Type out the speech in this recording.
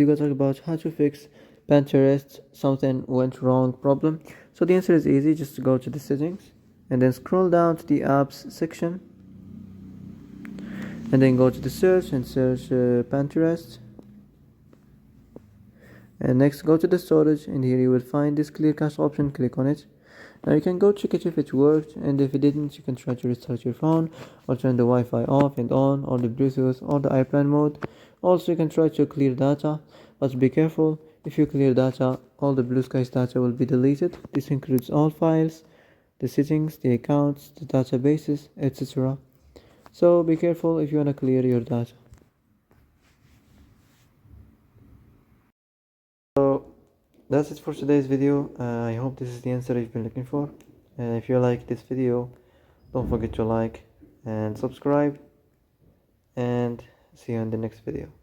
We're going to talk about how to fix Pinterest something went wrong problem. So the answer is easy, just go to the settings and then scroll down to the apps section and then go to the search and search Pinterest, and next go to the storage, and here you will find this clear cache option. Click on it. Now you can go check it if it worked, and if it didn't you can try to restart your phone or turn the Wi-Fi off and on, or the Bluetooth or the airplane mode. Also you can try to clear data, but be careful. If you clear data, all the Blue Skies data will be deleted. This includes all files, the settings, the accounts, the databases, etc. So be careful if you want to clear your data. So that's it for today's video. I hope this is the answer you've been looking for. If you like this video, don't forget to like and subscribe, and see you in the next video.